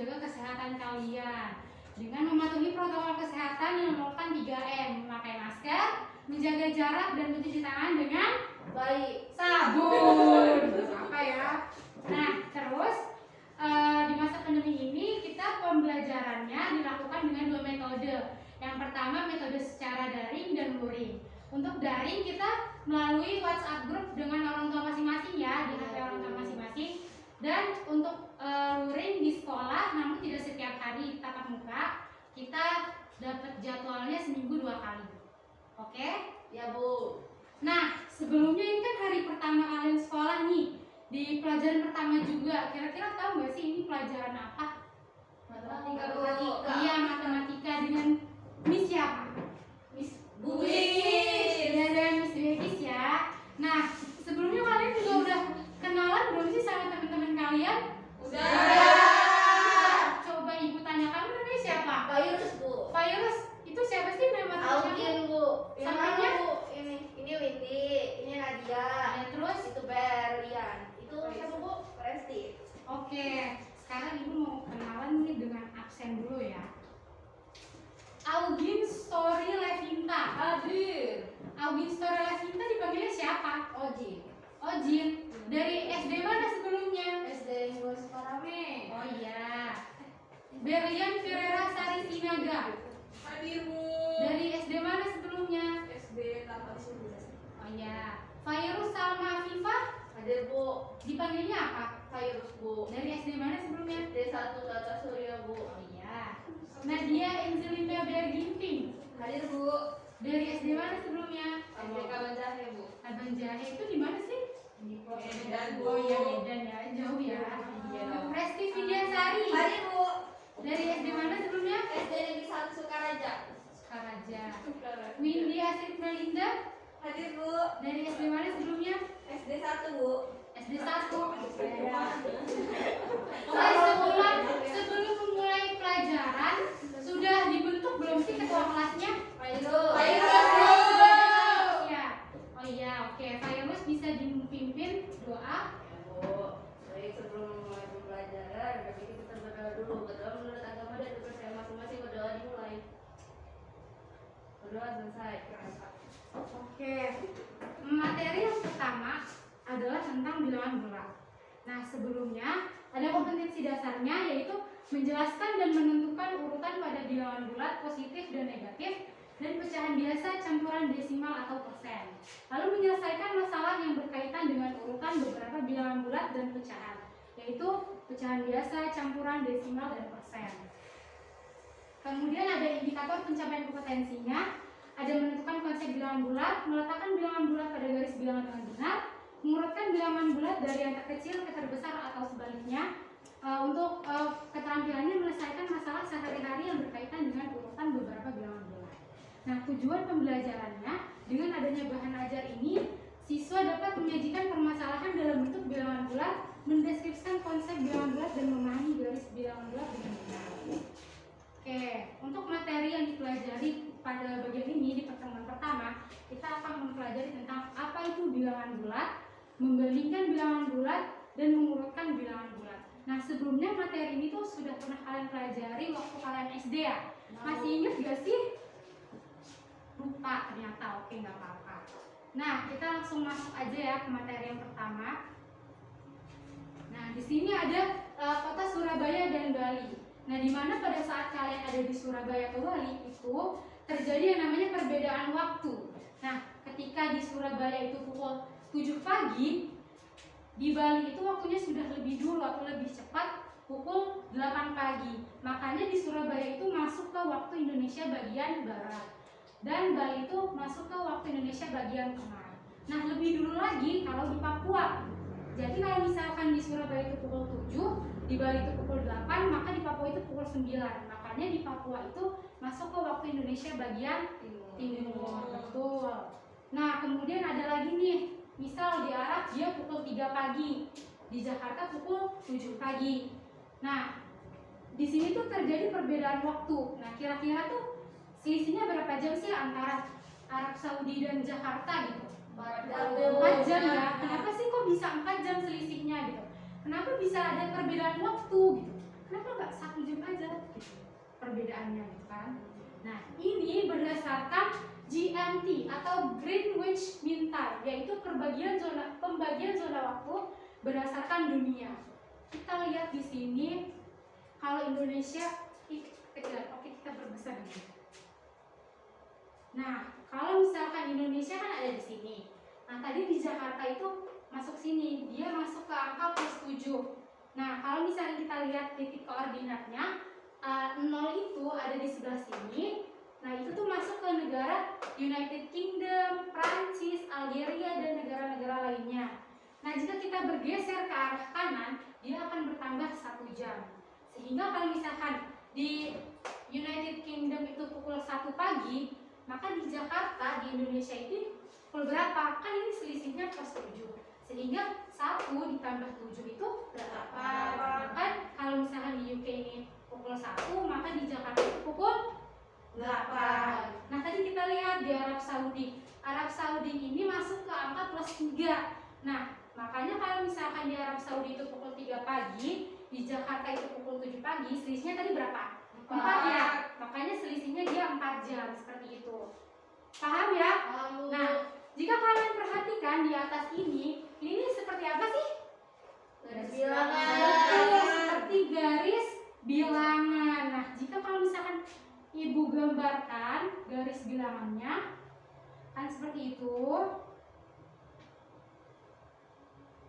menjaga kesehatan kalian dengan mematuhi protokol kesehatan yang melakukan 3M, memakai masker, menjaga jarak dan mencuci tangan dengan baik. sabun. Apa ya? Nah, terus di masa pandemi ini kita pembelajarannya dilakukan dengan 2 metode. Yang pertama metode secara daring dan luring. Untuk daring kita melalui WhatsApp group dengan orang tua masing-masing ya, di HP orang tua masing-masing. Dan untuk luring di sekolah, namun tidak setiap hari tatap muka, kita dapat jadwalnya seminggu 2 kali. Oke? Ya Bu. Nah, sebelumnya ini kan hari pertama kalian sekolah nih. Di pelajaran pertama juga, kira-kira tahu nggak sih ini pelajaran apa? Matematika. Iya, matematika dengan Miss siapa? Miss Bu Wis. Ya, dengan Miss Wis ya. Nah, sebelumnya kalian juga udah kenalan belum sih sama teman-teman kalian? Udah. Coba ibu tanya, kamu namanya siapa? Virus Bu. Virus, itu siapa sih nama temannya? Augin Bu. Yang Samanya? mana Bu? Ini Windy, ini Nadia. Ya, terus? Itu Berlian. Itu siapa Bu? Resti. Oke, sekarang ibu mau kenalan nih dengan absen dulu ya. Augin Story Levinta. Hadir. Augin Story Levinta dipanggilnya siapa? Oji. Ojin. Dari SD mana sebelumnya? SD Inggris Parame. Oh iya. Berlian Ferreira Sari Sinaga. Hadir Bu. Dari SD mana sebelumnya? SD Taman Sudah. Oh iya. Fairuz Salma Afifah. Hadir Bu. Dipanggilnya apa? Virus Bu. Dari SD mana sebelumnya? SD 1 Tata Surya Bu. Oh iya. Nadia Angelina Berginting. Hadir Bu. Dari SD mana sebelumnya? SD Kaban Jahe Bu. Abang Jahe itu di mana sih? Medan Bu. Oh iya, Medan ya, jauh ya. Iya. Resti Vidyasari. Hadir Bu. Dari SD mana sebelumnya? SD Negeri 1 Sukaraja. Sukaraja. Windy Asri Melinda. Hadir Bu. Dari SD mana sebelumnya? SD 1 Bu. SD 1. Sebelum memulai pelajaran sudah dibentuk belum sih ketua kelasnya? Virus Bu. Ya. Oh iya, oke. Virus bisa dipimpin doa. Ya Bu. Baik, sebelum memulai pembelajaran, kita berdoa dulu. Berdoa menurut agama dan kepercayaan masing-masing. Berdoa dimulai. Berdoa selesai. Oke. Materi yang pertama adalah tentang bilangan bulat. Nah, sebelumnya ada kompetensi dasarnya yaitu menjelaskan dan menentukan urutan pada bilangan bulat positif dan negatif dan pecahan biasa campuran desimal atau persen. Lalu menyelesaikan masalah yang berkaitan dengan urutan beberapa bilangan bulat dan pecahan, yaitu pecahan biasa, campuran desimal dan persen. Kemudian ada indikator pencapaian kompetensinya, ada menentukan konsep bilangan bulat, meletakkan bilangan bulat pada garis bilangan dengan benar, mengurutkan bilangan bulat dari yang terkecil ke terbesar atau sebaliknya. Untuk keterampilannya menyelesaikan masalah sehari-hari yang berkaitan dengan urutan beberapa bilangan bulat. Nah, tujuan pembelajarannya dengan adanya bahan ajar ini, siswa dapat menyajikan permasalahan dalam bentuk bilangan bulat, mendeskripsikan konsep bilangan bulat dan memahami garis bilangan bulat dengan benar. Oke, untuk materi yang dipelajari pada bagian ini di pertemuan pertama, kita akan mempelajari tentang apa itu bilangan bulat, membandingkan bilangan bulat, dan mengurutkan bilangan bulat. Nah, sebelumnya materi ini tuh sudah pernah kalian pelajari waktu kalian SD ya? Masih ingat gak sih? Lupa ternyata, oke nggak apa-apa. Nah, kita langsung masuk aja ya ke materi yang pertama. Nah, di sini ada kota Surabaya dan Bali. Nah, di mana pada saat kalian ada di Surabaya atau Bali itu terjadi yang namanya perbedaan waktu. Nah, ketika di Surabaya itu pukul 7 pagi, di Bali itu waktunya sudah lebih dulu atau lebih cepat pukul 8 pagi. Makanya di Surabaya itu masuk ke waktu Indonesia bagian barat dan Bali itu masuk ke waktu Indonesia bagian tengah. Nah, lebih dulu lagi kalau di Papua. Jadi kalau misalkan di Surabaya itu pukul 7, di Bali itu pukul 8, maka di Papua itu pukul 9. Makanya di Papua itu masuk ke waktu Indonesia bagian timur. Betul. Nah, kemudian ada lagi nih. Misal di Arab dia pukul 3 pagi, di Jakarta pukul 7 pagi. Nah, di sini tuh terjadi perbedaan waktu. Nah, kira-kira tuh selisihnya berapa jam sih antara Arab Saudi dan Jakarta gitu? 4 jam ya. Kenapa sih kok bisa 4 jam selisihnya gitu? Kenapa bisa ada perbedaan waktu gitu? Kenapa nggak 1 berdasarkan GMT atau Greenwich Mean Time, yaitu pembagian zona waktu berdasarkan dunia. Kita lihat di sini kalau Indonesia kecil, oke kita berbesar ini. Nah, kalau misalkan Indonesia kan ada di sini. Nah, tadi di Jakarta itu masuk sini, dia masuk ke angka +7. Nah, kalau misalnya kita lihat titik koordinatnya, 0 itu ada di sebelah sini. Nah, itu tuh masuk ke negara United Kingdom, Prancis, Algeria, dan negara-negara lainnya. Nah, jika kita bergeser ke arah kanan, dia akan bertambah 1 jam. Sehingga kalau misalkan di United Kingdom itu pukul 1 pagi, maka di Jakarta, di Indonesia itu pukul berapa? Kan ini selisihnya +7. Sehingga 1 ditambah 7 itu berapa? Kan kalau misalkan di UK ini pukul 1, maka di Jakarta itu pukul 8. Nah, tadi kita lihat di Arab Saudi. Arab Saudi ini masuk ke angka +3. Nah, makanya kalau misalkan di Arab Saudi itu pukul 3 pagi, di Jakarta itu pukul 7 pagi, selisihnya tadi berapa? 4 ya. Makanya selisihnya dia 4 jam seperti itu. Paham ya? Nah, jika kalian perhatikan di atas ini seperti apa sih? Garis bilangan. Seperti garis bilangan. Nah, jika kalau misalkan Ibu gambarkan garis bilangannya, kan seperti itu.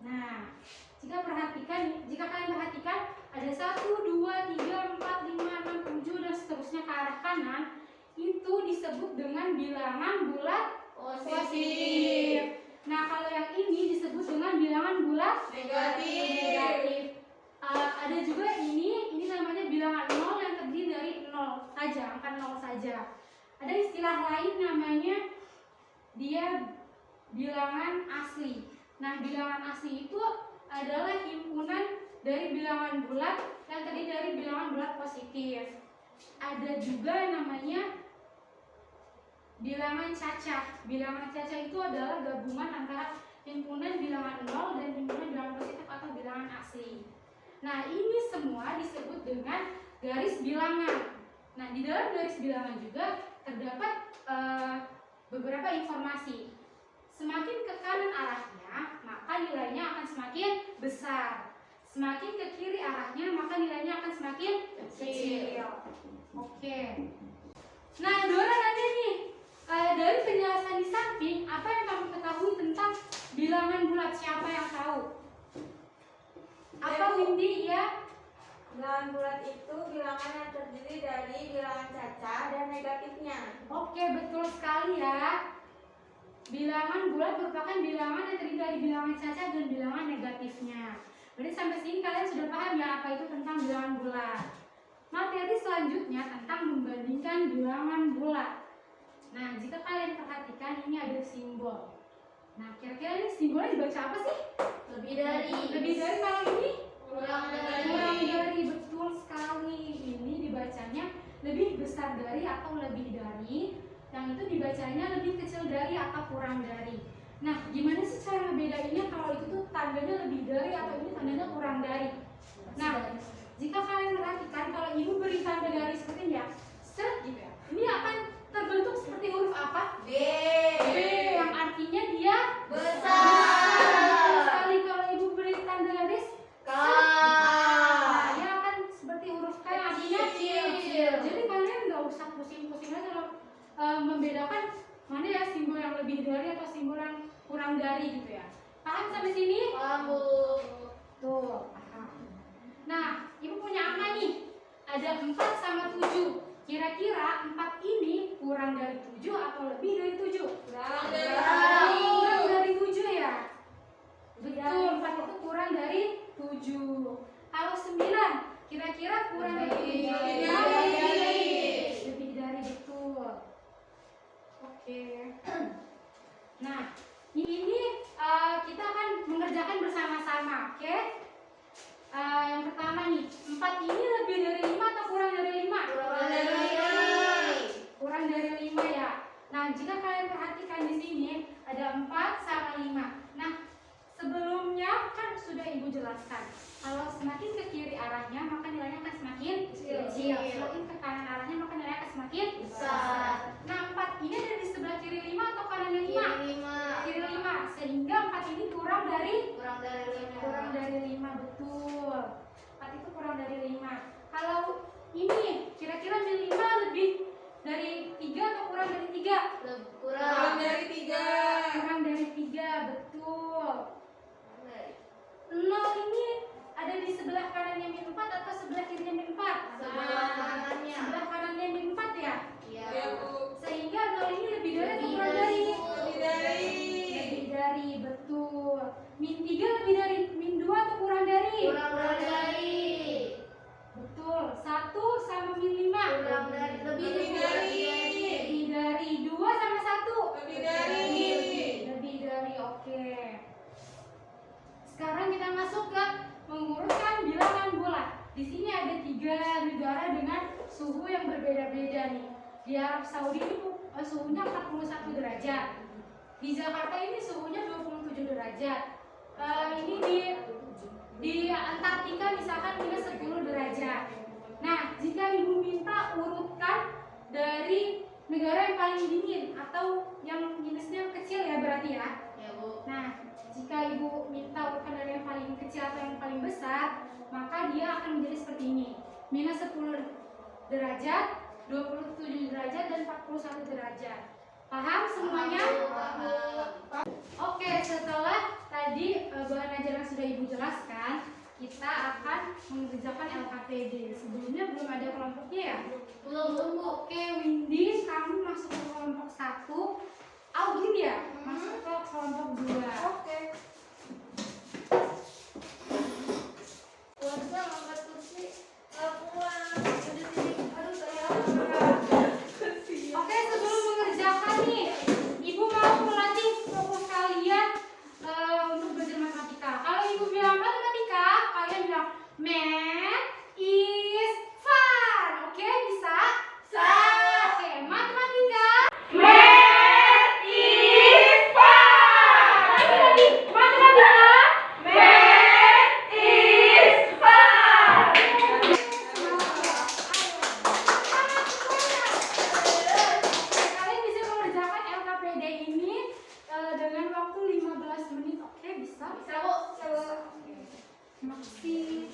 Nah, jika kalian perhatikan ada 1, 2, 3, 4, 5, 6, 7 dan seterusnya ke arah kanan, itu disebut dengan bilangan bulat positif. Nah, kalau yang ini disebut dengan bilangan bulat negatif. Ada juga ini namanya bilangan 0 yang terdiri dari 0 saja, angka 0 saja. Ada istilah lain namanya dia bilangan asli. Nah, bilangan asli itu adalah himpunan dari bilangan bulat yang terdiri dari bilangan bulat positif. Ada juga namanya bilangan cacah. Bilangan cacah itu adalah gabungan antara himpunan bilangan 0 dan himpunan bilangan positif atau bilangan asli. Nah, ini semua disebut dengan garis bilangan. Nah, di dalam garis bilangan juga terdapat beberapa informasi. Semakin ke kanan arahnya, maka nilainya akan semakin besar. Semakin ke kiri arahnya, maka nilainya akan semakin kecil. Oke. Nah, Dora nanya nih, dari penjelasan di samping, apa yang kamu ketahui tentang bilangan bulat? Siapa yang tahu? Apa Windy ya? Bilangan bulat itu bilangan yang terdiri dari bilangan cacah dan negatifnya. Oke, betul sekali ya. Bilangan bulat merupakan bilangan yang terdiri dari bilangan cacah dan bilangan negatifnya. Berarti sampai sini kalian sudah paham ya apa itu tentang bilangan bulat. Materi selanjutnya tentang membandingkan bilangan bulat. Nah, jika kalian perhatikan ini ada simbol. Nah, kira-kira ini simbolnya dibaca apa sih? Lebih dari. Kalau ini Kurang kurang dari. Betul sekali. Ini dibacanya lebih besar dari atau lebih dari. Yang itu dibacanya lebih kecil dari atau kurang dari. Nah, gimana sih cara ngebedainnya kalau itu tuh tandanya lebih dari atau ini tandanya kurang dari? Nah, jika kalian perhatikan kalau ibu beri tanda garis seperti ini ya, seret gitu ya, ini akan terbentuk seperti huruf apa? B. B, yang artinya dia Besar. sekali. Kalau ibu beri tanda garis K. nah, dia akan seperti huruf K yang artinya Kecil. Jadi kalian nggak usah pusing-pusing aja kalau membedakan mana ya simbol yang lebih dari atau simbol yang kurang dari gitu ya. Paham sampai sini? Paham, Bu. Tuh, paham. Nah, ibu punya angka nih. Ada 4 sama 7. Kira-kira 4 ini kurang dari 7 atau lebih dari 7? Kurang Kurang dari 7 ya? Betul, 4 itu kurang dari 7. Kalau 9, kira-kira kurang dari 7? Lebih dari. Lebih dari, betul. Oke. Nah, ini kita akan mengerjakan bersama-sama, oke? Yang pertama nih, 4 ini lebih dari 5 atau kurang dari 5? Kurang dari. Kurang dari 5 ya. Nah, jika kalian perhatikan di sini ada 4 sama 5. Nah, sebelumnya kan sudah ibu jelaskan. Kalau semakin ke kiri arahnya, maka nilainya akan semakin kecil. Semakin ke kanan arahnya, maka nilainya akan semakin Besar. Nah, 4 suhu yang berbeda-beda nih. Di Arab Saudi ini suhunya 41 derajat. Di Jakarta ini suhunya 27 derajat. Ini di Antartika misalkan minus 10 derajat. Nah, jika ibu minta urutkan dari negara yang paling dingin atau yang minusnya kecil ya berarti ya. Ya Bu. Nah, jika ibu minta urutkan dari yang paling kecil atau yang paling besar, maka dia akan menjadi seperti ini. Minus 10 derajat, 27 derajat, dan 41 derajat. Paham semuanya? Oke, setelah tadi bahan ajaran sudah ibu jelaskan, kita akan mengerjakan LKPD. Sebelumnya belum ada kelompoknya ya? Belum Bu. Oke, Windy, kamu masuk ke kelompok 1. Audrey ya? Masuk ke kelompok 2. Oke. Keluarga angkat kursi. Pulang. Duduk sini. Aduh saya. Oke, sebelum mengerjakan nih, ibu mau melatih fokus kalian untuk belajar matematika. Kalau ibu bilang matematika, kalian bilang math is fun. Oke, bisa? Oke, matematika. Math is fun. Matematika. Math is fun. Kalian bisa mengerjakan LKPD ini dengan waktu 15 menit. Oke, bisa? Bisa Bu. Terima kasih.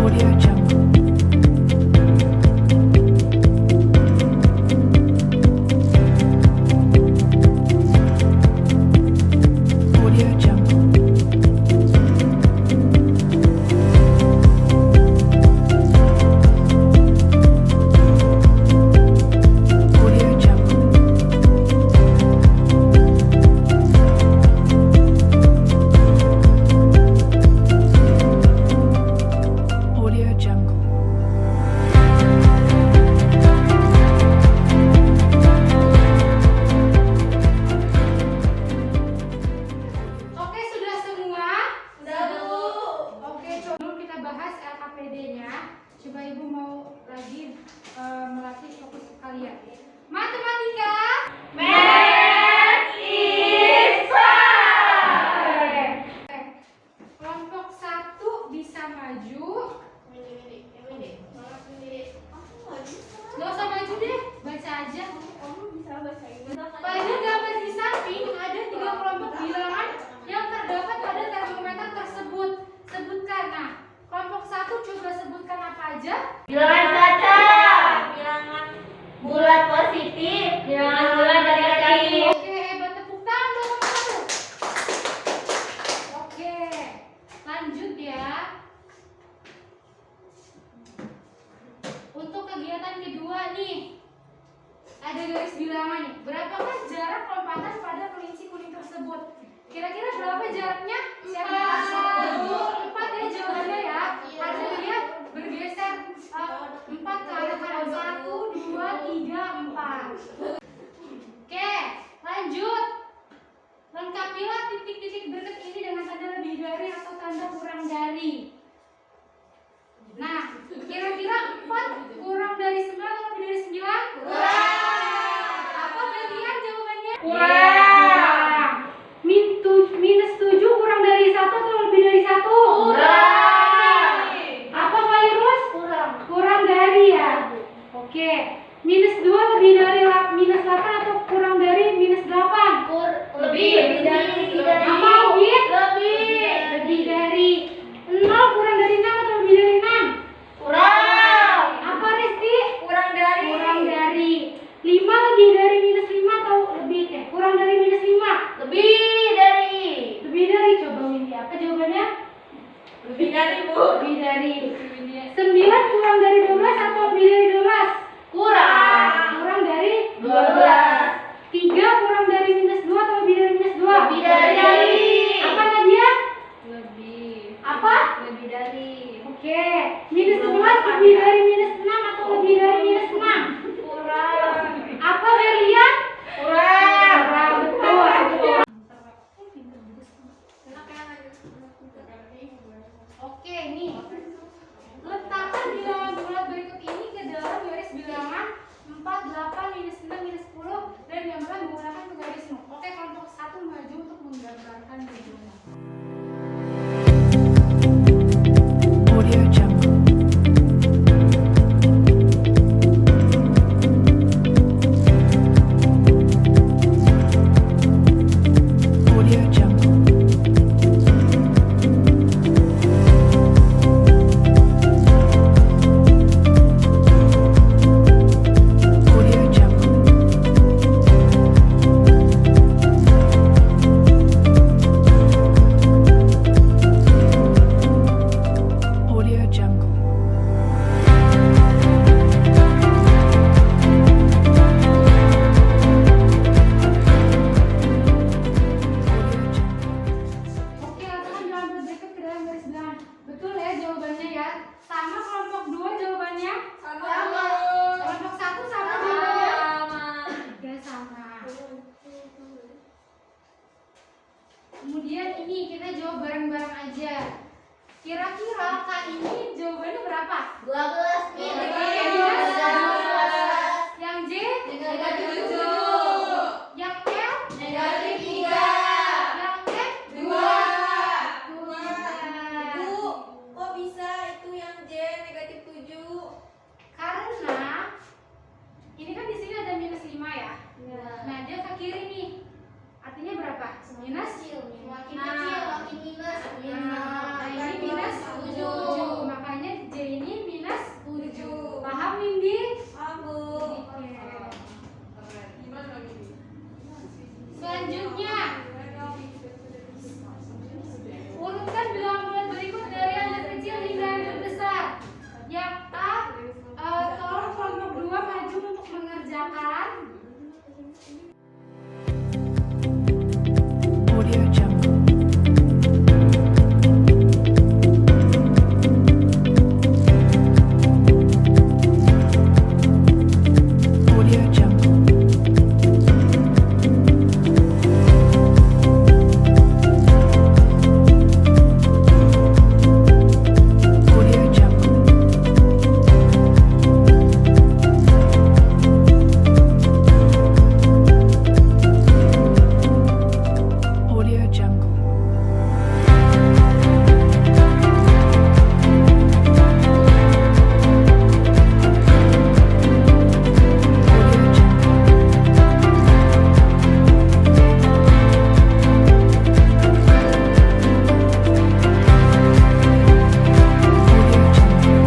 Audio Jungle. Audio Jungle. Audio Jungle. Audio Jungle. Oke, sudah semua? Udah, Bu. Oke, sebelum kita bahas LKPD-nya, coba ibu mau lagi melatih fokus kalian. Matematika. Math is fun. Oke. Kelompok 1 bisa maju. Gak usah maju deh, baca aja. Kamu bisa bahasa Inggris? Pada gambar di samping ada 3 kelompok bilangan yang terdapat pada termometer tersebut. Sebutkan. Nah, kelompok 1 coba sebutkan apa aja? Bilangan cacat. Bilangan bulat positif. Bilangan bulat negatif. Oke, hebat, tepuk tangan dong kelompok 1. Oke, lanjut ya. Untuk kegiatan kedua nih, ada garis bilangan nih. Berapakah jarak lompatan pada kelinci kuning tersebut? Kira-kira berapa jaraknya? Siapa yang tahu? 4 ya jawabannya ya. Karena dia bergeser 4 ke arah kanan. 1, 2, 3, 4. Oke, lanjut. Lengkapilah titik-titik berikut ini dengan tanda lebih dari atau tanda kurang dari. Nah, kira-kira 4 kurang dari 9 atau lebih dari 9? Apa kalian jawabannya? Kurang. Minus 7 kurang dari 1 atau lebih dari 1? Apa virus? Kurang dari ya? Oke. Minus 2 lebih dari minus 8 atau kurang dari minus 8? Lebih dari. Apa Wid? Lebih dari. 0 kurang dari 6 atau lebih dari 6? Kurang. Apa Risti? Kurang dari. Kurang dari. 5 lebih dari minus 5 atau lebih kurang dari minus 5? Lebih dari. Lebih dari. Coba Windy, apa jawabannya? Lebih dari, Bu. Lebih dari. 9 kurang dari 12 atau lebih dari 12? Kurang. Kurang dari 12. 3 kurang dari minus 2 atau lebih dari minus 2? Lebih dari. Apa Nadia? Lebih. Apa? Lebih dari. Oke, minus 11 lebih dari minus 6 atau lebih dari minus 6? Kurang. Apa Berlian? Kurang. Kurang, betul. Oke, nih. Letakkan bilangan bulat berikut ini ke dalam garis bilangan 4, 8, minus 6, minus 10 dan diambilkan menggunakan garismu. Oke, kelompok 1 maju untuk menggambarkan videonya. Audio Jungle. Audio Jungle. Audio Jungle. Audio Jungle. Audio Jungle. Oke, letakkan bilangan bulat berikut ke dalam garis bilangan. Betul ya jawabannya ya. Sama kelompok 2 jawabannya? Sama. Kelompok 1 sama jawabannya? Sama. Ya sama. Kemudian ini kita jawab bareng-bareng aja. Kira-kira Kak ini jawabannya berapa? 12 min. Yang J? Negatif 7. Yang L? Negatif 3. Yang F? 2. Bu, kok bisa itu yang J negatif 7? Karena ini kan di sini ada minus 5 ya. Nah, dia ke kiri nih. Artinya berapa? Minus? Makin Nah. kecil makin minus. Nah, ini minus 7. 7. Makanya J ini minus 7. Paham, Windy? Bu. Oke. Gimana lagi? Selanjutnya, urutkan bilangan bulat berikut dari yang terkecil hingga yang terbesar. Yang A, tolong kelompok 2 maju untuk mengerjakan. Audio Jungle. Audio Jungle. Audio Jungle. Audio Jungle. Audio Jungle. Audio Jungle. Audio Jungle.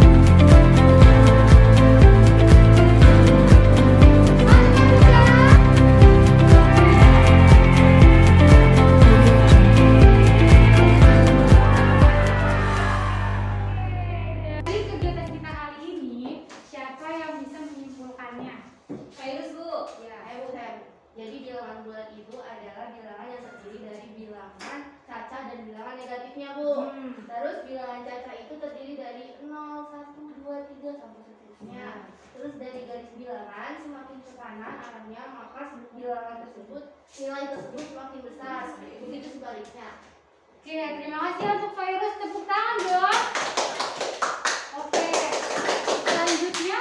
Dari kegiatan kita kali ini, siapa yang bisa menyimpulkannya? Virus Bu. Ya. Bukan. Jadi bilangan bulat itu adalah bilangan yang terdiri dari bilangan caca dan bilangan negatifnya Bu. Terus bilangan caca itu terdiri dari 0, 1, 2, 3 sampai seterusnya. Terus dari garis bilangan semakin ke kanan arahnya, maka bilangan tersebut nilai tersebut semakin besar. Begitu sebaliknya. Oke, terima kasih untuk Virus. Tepuk tangan dong. Oke, selanjutnya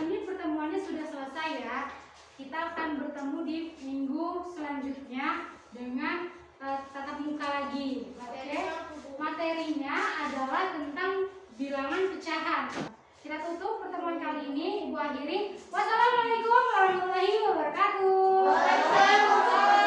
ini pertemuannya sudah selesai ya. Kita akan bertemu di minggu selanjutnya dengan tatap muka lagi. Oke, materinya adalah tentang bilangan pecahan. Kita tutup pertemuan kali ini. Ibu akhiri. Wassalamualaikum warahmatullahi wabarakatuh. Waalaikumsalam.